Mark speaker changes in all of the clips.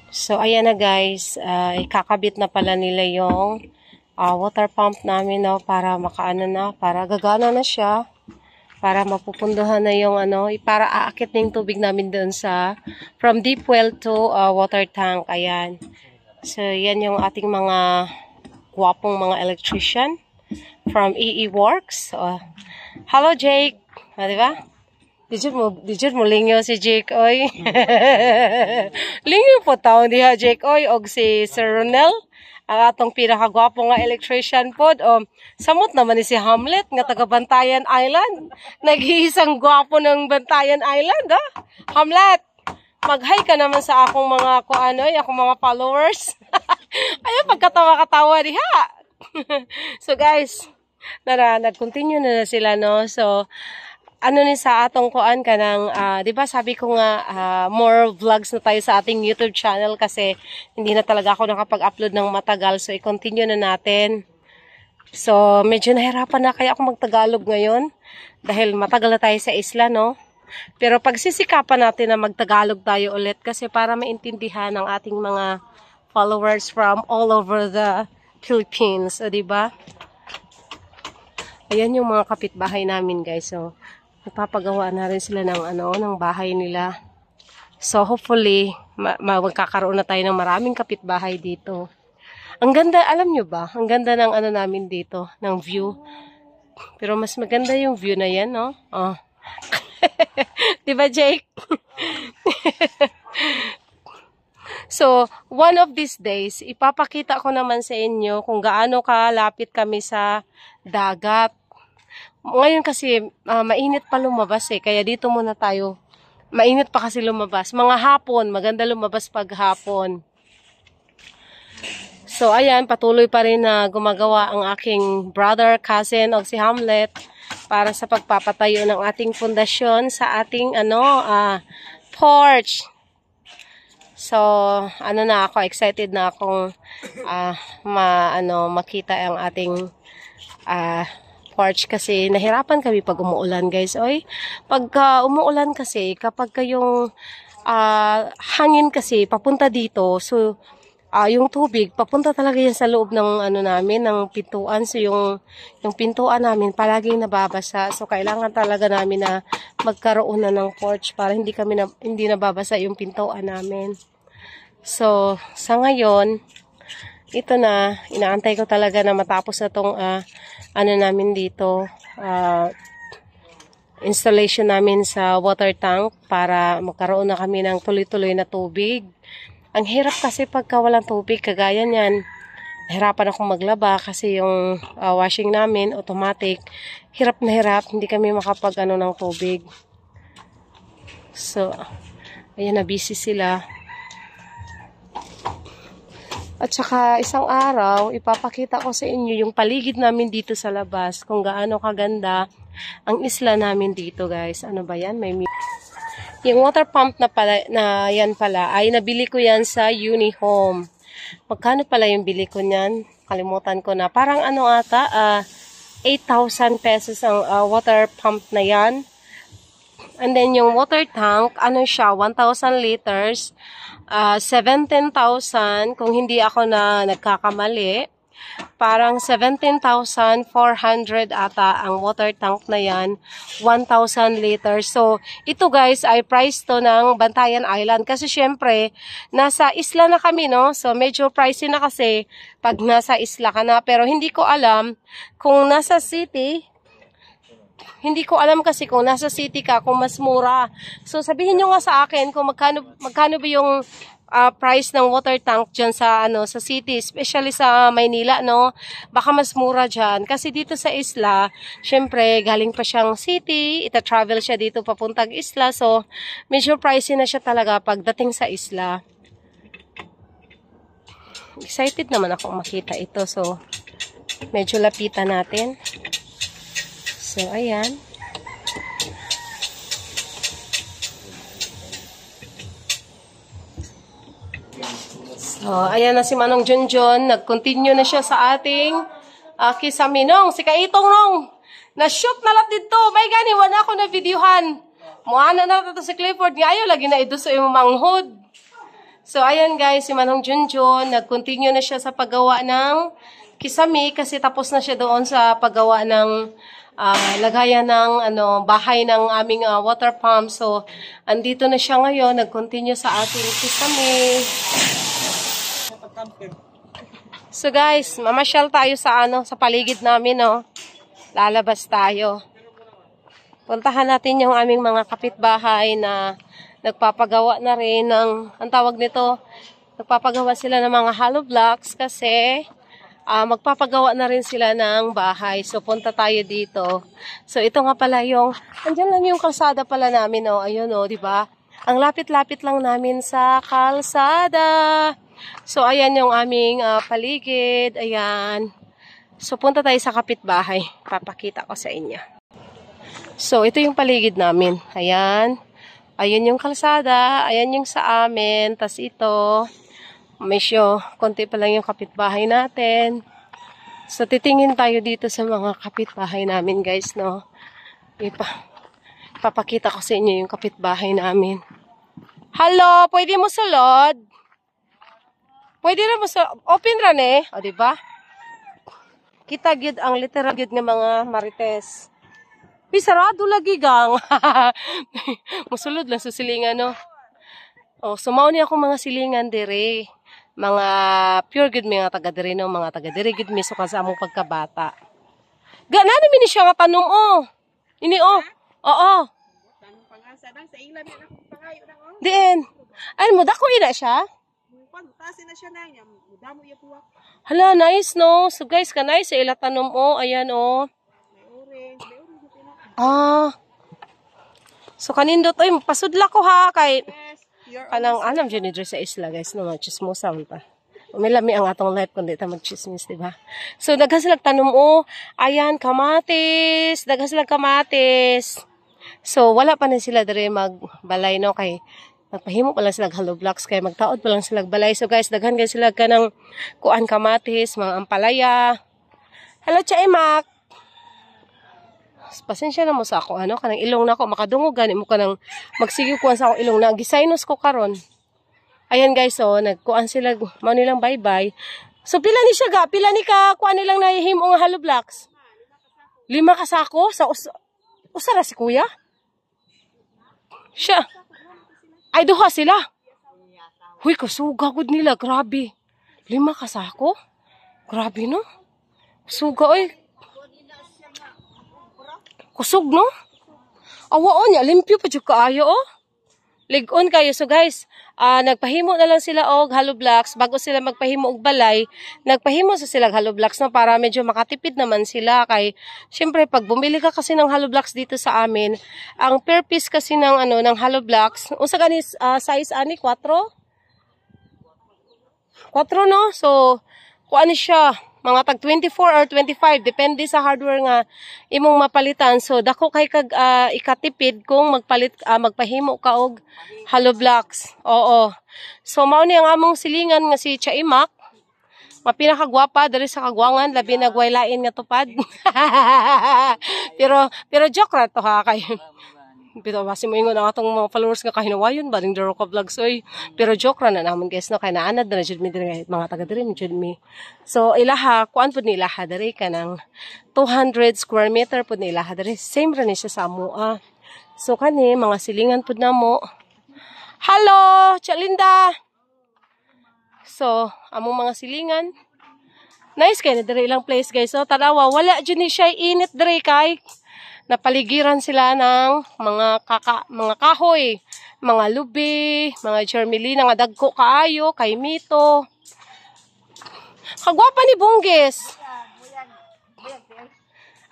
Speaker 1: So, ayan na guys, ikakabit na pala nila yung water pump namin, no, para makaano na, para gagana na siya, para mapupunduhan na yung para aakit na yung tubig namin doon sa, from deep well to water tank, ayan. So, yan yung ating mga gwapong mga electrician from EE Works. Hello, Jake! Diba? Dijud mo lingyo si Jake, oy. Lingyo po tao diha, Jake, oy. Og si Sir Ronel, ang atong pinakagwapo nga electrician pod. Samot naman ni si Hamlet, nga taga Bantayan Island. Nag-iisang gwapo ng Bantayan Island, ha? Hamlet, mag-hi ka naman sa akong mga, akong mga followers. Ayun, pagkatawa-katawa diha. So, guys, nag-continue na sila, no? So, ni sa atong kuan kanang, di ba sabi ko nga, more vlogs na tayo sa ating YouTube channel kasi hindi na talaga ako nakapag-upload ng matagal. So, i-continue na natin. So, medyo nahirapan na kaya ako magtagalog ngayon dahil matagal na tayo sa isla, no? Pero pagsisikapan natin na magtagalog tayo ulit kasi para maintindihan ng ating mga followers from all over the Philippines. O, di ba? Ayan yung mga kapitbahay namin, guys. So, nagpapagawa na rin sila ng ng bahay nila. So hopefully magkakaroon na tayo ng maraming kapitbahay dito. Ang ganda, alam nyo ba? Ang ganda ng namin dito, ng view. Pero mas maganda yung view na yan, no? Oh. 'Di ba, Jake? So, one of these days, ipapakita ko naman sa inyo kung gaano kalapit kami sa dagat. Ngayon kasi, mainit pa lumabas kaya dito muna tayo. Mainit pa kasi lumabas. Mga hapon, maganda lumabas pag hapon. So, ayan, patuloy pa rin na gumagawa ang aking brother, cousin, o si Hamlet para sa pagpapatayo ng ating pundasyon sa ating, porch. So, na ako, excited na akong makita ang ating porch kasi nahirapan kami pag umuulan, guys. Oy, pagka umuulan kasi, kapag yung hangin kasi papunta dito, so yung tubig papunta talaga yan sa loob ng namin, ng pintuan. So yung pintuan namin palaging nababasa. So kailangan talaga namin na magkaroon na ng porch para hindi nababasa yung pintuan namin. So sa ngayon, ito na, inaantay ko talaga na matapos na tong namin dito, installation namin sa water tank para magkaroon na kami ng tuloy-tuloy na tubig. Ang hirap kasi pagka walang tubig, kagaya niyan, nahirapan akong maglaba kasi yung washing namin, automatic, hirap na hirap, hindi kami makapag ng tubig. So, ayan na, busy sila. At saka isang araw, ipapakita ko sa inyo yung paligid namin dito sa labas, kung gaano kaganda ang isla namin dito, guys. Ano ba yan? Yung water pump na yan pala, ay nabili ko yan sa Unihome. Magkano pala yung bili ko niyan? Kalimutan ko na. Parang 8,000 pesos ang water pump na yan. And then yung water tank, siya, 1,000 liters. 17,000 kung hindi ako nagkakamali. Parang 17,400 ata ang water tank na yan. 1,000 liters. So, ito guys ay price to ng Bantayan Island. Kasi syempre, nasa isla na kami, no? So, medyo pricey na kasi pag nasa isla ka na. Pero hindi ko alam kung nasa city. Hindi ko alam kasi kung nasa city ka, kung mas mura. So, sabihin nyo nga sa akin kung magkano ba yung price ng water tank dyan sa, sa city, especially sa Maynila, no? Baka mas mura dyan. Kasi dito sa isla, syempre, galing pa siyang city, ita-travel siya dito papuntang isla. So, medyo pricey na siya talaga pagdating sa isla. Excited naman akong makita ito. So, medyo lapitan natin. So, ayan. So, ayan na si Manong Junjun. Nag-continue na siya sa ating kisaminong. Si Kaitong nong. Na-shoot na lang dito. May gani, wala ako na videohan. Muana na ito si Clifford. Ngayon, lagi na ito sa imong manghod. So, ayan guys, si Manong Junjun, nag-continue na siya sa paggawa ng kisame kasi tapos na siya doon sa paggawa ng lagayan ng bahay ng aming water pump. So, andito na siya ngayon, nag-continue sa ating kisame. So guys, mamasyal tayo sa sa paligid namin, no. Lalabas tayo. Puntahan natin yung aming mga kapitbahay na nagpapagawa na rin ng, ang tawag nito, nagpapagawa sila ng mga hollow blocks kasi magpapagawa na rin sila ng bahay. So, punta tayo dito. So, ito nga pala yung, andyan lang yung kalsada pala namin, oh. Ayun, oh, di ba? Ang lapit-lapit lang namin sa kalsada. So, ayan yung aming paligid. Ayan. So, punta tayo sa kapitbahay. Papakita ko sa inyo. So, ito yung paligid namin. Ayan. Ayun yung kalsada, ayan yung sa amin, tas ito, medyo konti pa lang yung kapitbahay natin. So, titingin tayo dito sa mga kapitbahay namin, guys, no. Ipapakita ko sa inyo yung kapitbahay namin. Hello, pwede mo sulod? Pwede na mo sulod? Open ran eh, o diba? Kita gyud ang literal gyud nga mga marites. Sarado lagi gang. Musulod lang sa silingan, no. Oh, sumaw niya akong mga silingan dire. Mga pure good mga taga dire, no, mga taga dire good mi suka sa among pagkabata. Gana namin ni siya nga tanom, oh. Ini, oh. Oo.
Speaker 2: Tanong pangasa nang sa ilan na pangayo nang, oh.
Speaker 1: Diin. Ay mo dako ina siya.
Speaker 2: Pagtasin na siya na niya, mudamo iya tuwa.
Speaker 1: Hala, nice, no. So guys, kanay sa ila tanom, oh. Ayan, oh.
Speaker 2: May orange
Speaker 1: So kanindot oy pasudla ko ha kay
Speaker 2: yes,
Speaker 1: kanang anam dyan ni sa isla guys no machismosa ta. Umilami ang atong life kundi ta magchismis, di ba? So daghan sila tanom, oh. Ayan kamatis, daghan sila kamatis. So wala pa na sila dire magbalay, no, kay nagpahimo pa lang sila hollow blocks kay magtaod pa lang sila balay. So guys, daghan guys sila kanang kuan kamatis, mga ampalaya. Hello Chaimak. Pasensya na mo sa ako, kanang ilong na ako, makadungog gani mo kanang magsigiw kuan sa akong ilong na, gisaynos ko karon. Ayan guys, so, nagkuan sila, mao nilang bye-bye. So, pila ni siya ga? Pila ni ka, kuan nilang nahihimo nga hollow blocks? 5 kasako? Sa usara si kuya? Siya. Ay, duha sila. Huy, kasuga gud nila, grabe. 5 kasako? Grabe, no? Suga, oy. Kusog, no? Awa, niya, limpyo pa dyan kaayo, oh. Ligon kayo. So, guys, nagpahimo na lang sila og hollow blocks. Bago sila magpahimo og balay, nagpahimo sa sila hollow blocks, no? Para medyo makatipid naman sila. Kay, syempre, pag bumili ka kasi ng hollow blocks dito sa amin, ang per piece kasi ng, ng hollow blocks, unsa gani size, 4? 4, no? So, kuan siya, mga tag 24 or 25 depende sa hardware nga imong mapalitan. So dako kay kag ikatipid kung magpahimo ka og hollow blocks. Oo. So mao ni ang among silingan nga si Chaimak. Pinakagwapa diri sa Kagwangan, labi nagwaylain nga tupad. pero joke ra to ha kay Pero basi mo ingon ang atong mga followers nga kahinawayon ba ning Doroka Vlogs oy. Pero joke ra na naman guys, no, kay naanad na jud mi diri mga taga diri jud mi. So ilaha kuan pud nila ha diri kanang 200 square meter pud nila ha diri. Same ra ni siya sa amoa. So kani mga silingan pud namo. Hello, Chalinda. So among mga silingan. Nice kay na diri ilang place guys. So tanawa wala jud ni siya init diri kay napaligiran sila ng mga kahoy, mga lubi, mga germelina nga dagko kaayo, kay mito. Kagwapa ni Bunggis.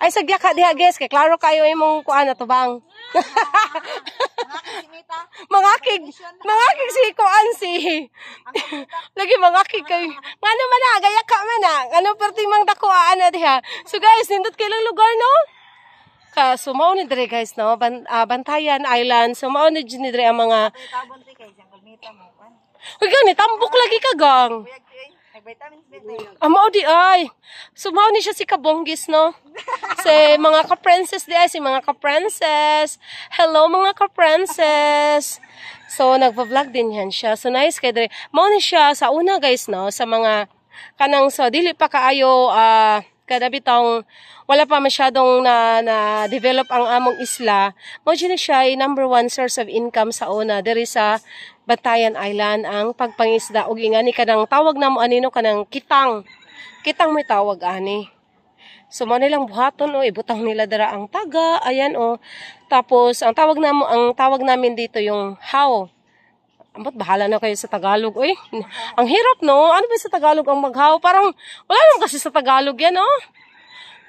Speaker 1: Ay sagya ka diha guys, kay klaro kayo imong kuan na tubang. Mangakig si kuan si. Lagi mangakig kay. Ngano man na gaya ka man na. Ano perting mang dakuan na diha. So guys, nindot kay lang lugar, no? So mao ni dire guys, no, Bantayan Island. So mao ni dire ang mga Uy gani tambok lagi ka gang. Mao di ay. So mao ni siya si Kabonggis no. Si mga ka-princess di ay si mga ka-princess. Hello mga ka-princess. So nagva-vlog din yan siya. So nice kay dire. Mao ni siya sa una guys no sa mga kanang so dili pa kaayo kada bitong wala pa masyadong na develop ang among isla. Mao siya ay number 1 source of income sa una diri sa Bantayan Island ang pagpangisda ug ingani kanang tawag namo anino kanang kitang. Kitang may tawag ani. So mo nilang buhaton o ibutang nila dara ang taga, ayan o. Tapos ang tawag namin dito yung how. Ambot bahala na kayo sa Tagalog. Uy, ang hirap no. Ano ba sa Tagalog ang maghaw? Parang wala naman kasi sa Tagalog yan oh.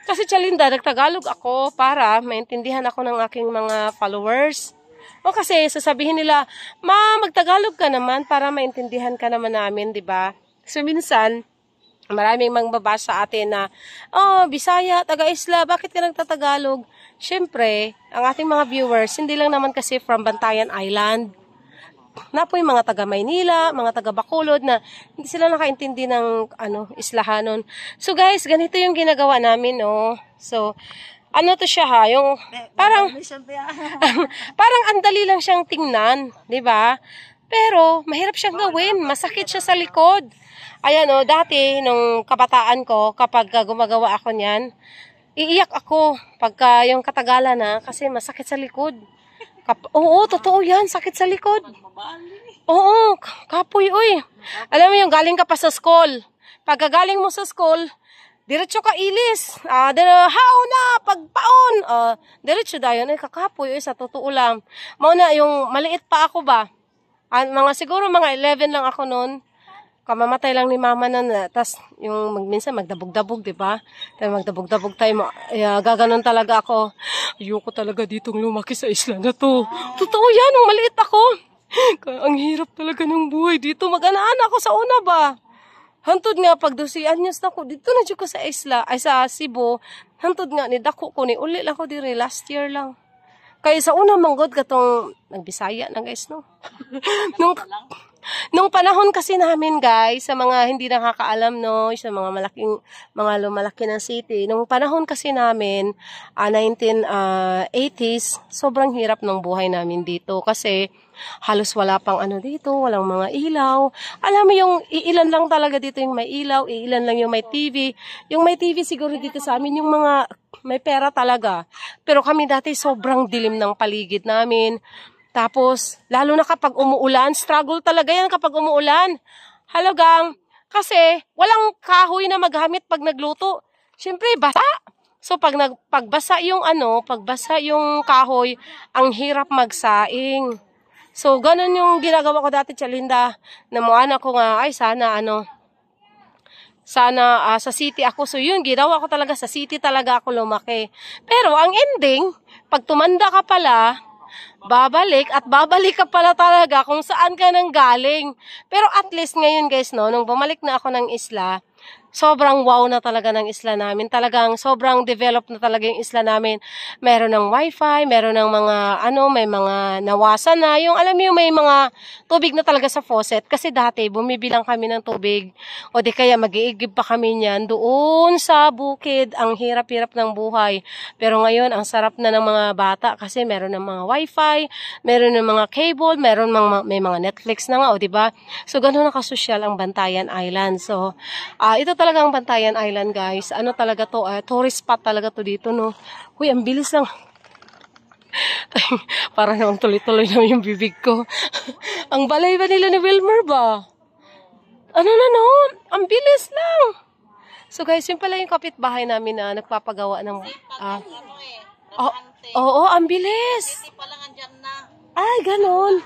Speaker 1: Kasi Chalinda, nagtagalog ako para maintindihan ako ng aking mga followers. O kasi sasabihin nila, ma, magtagalog ka naman para maintindihan ka naman namin, di ba? So minsan, maraming mangbabasa atin na, oh, Bisaya, taga-isla, bakit ka nagtatagalog? Siyempre, ang ating mga viewers, hindi lang naman kasi from Bantayan Island. Na po yung mga taga Maynila, mga taga Bacolod na hindi sila nakaintindi ng islahanon. So guys, ganito yung ginagawa namin, no. So, ano to siya ha, yung parang parang andali lang siyang tingnan, 'di ba? Pero mahirap siyang gawin, masakit siya sa likod. Ayan oh, dati nung kabataan ko kapag gumagawa ako niyan, iiyak ako pagka yung katagalan na kasi masakit sa likod. Oo, totoo yan. Sakit sa likod. Oo, kapoy, uy. Alam mo yung galing ka pa sa school. Pagkagaling mo sa school, diretso ka ilis. How na, pagpaon. Diretso dayon, ay kakapoy, uy, sa totoo lang. Mauna, yung maliit pa ako ba? Siguro mga 11 lang ako noon. Kamamatay lang ni mama nun. Tapos, yung minsan magdabog-dabog, di ba? Tayo magdabog-dabog tayo. Gaganon talaga ako. Ayoko talaga ditong lumaki sa isla na to. Totoo yan, nung maliit ako. Ang hirap talaga ng buhay dito. Mag-anaan ako sa una ba? Hantod nga, pag 12 anyos na ko, dito na ko sa isla, ay sa Cebu. Hantod nga, ni dako ko, ni uli lang ko diri, last year lang. Kaya sa una manggod katong nagbisaya na guys, no? Nung panahon kasi namin guys, sa mga hindi nakakaalam no, sa mga lumalaki ng city, nung panahon kasi namin, 1980s, sobrang hirap ng buhay namin dito kasi halos wala pang dito, walang mga ilaw. Alam mo yung iilan lang talaga dito yung may ilaw, iilan lang yung may TV. Yung may TV siguro dito sa amin, yung mga may pera talaga. Pero kami dati sobrang dilim ng paligid namin. Tapos, lalo na kapag umuulan, struggle talaga yan kapag umuulan. Halagang, kasi walang kahoy na magamit pag nagluto. Siyempre, basa. So, pagbasa yung kahoy, ang hirap magsaing. So, ganun yung ginagawa ko dati, Chalinda, na muana ko nga, ay sana sa city ako. So, yun, ginawa ko talaga, sa city talaga ako lumaki. Pero, ang ending, pag tumanda ka pala, babalik ka pala talaga kung saan ka nang galing. Pero at least ngayon guys, no, nung bumalik na ako ng isla, sobrang wow na talaga ng isla namin. Talagang sobrang develop na talaga yung isla namin. Meron ng wifi, meron ng mga may mga nawasan na. Yung alam mo may mga tubig na talaga sa faucet. Kasi dati bumibilang kami ng tubig o di kaya mag-iigib pa kami niyan doon sa bukid. Ang hirap-hirap ng buhay. Pero ngayon ang sarap na ng mga bata kasi meron ng mga wifi, meron ng mga cable, may mga Netflix na nga o di ba? So ganoon na kasosyal ang Bantayan Island. So ito talaga ang Bantayan Island guys. Ano talaga to? Tourist spot talaga to dito no. Uy, ang bilis lang. Para naman tuloy-tuloy na yung bibig ko. Ang balay ba nila ni Wilmer ba? Ano na noon? Ang bilis lang. So guys, yun pala yung kapitbahay namin na nagpapagawa ng oo, ang bilis. Ay, ganon.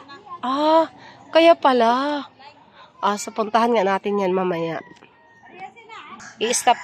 Speaker 1: Kaya pala. So puntahan nga natin yan mamaya. I-stop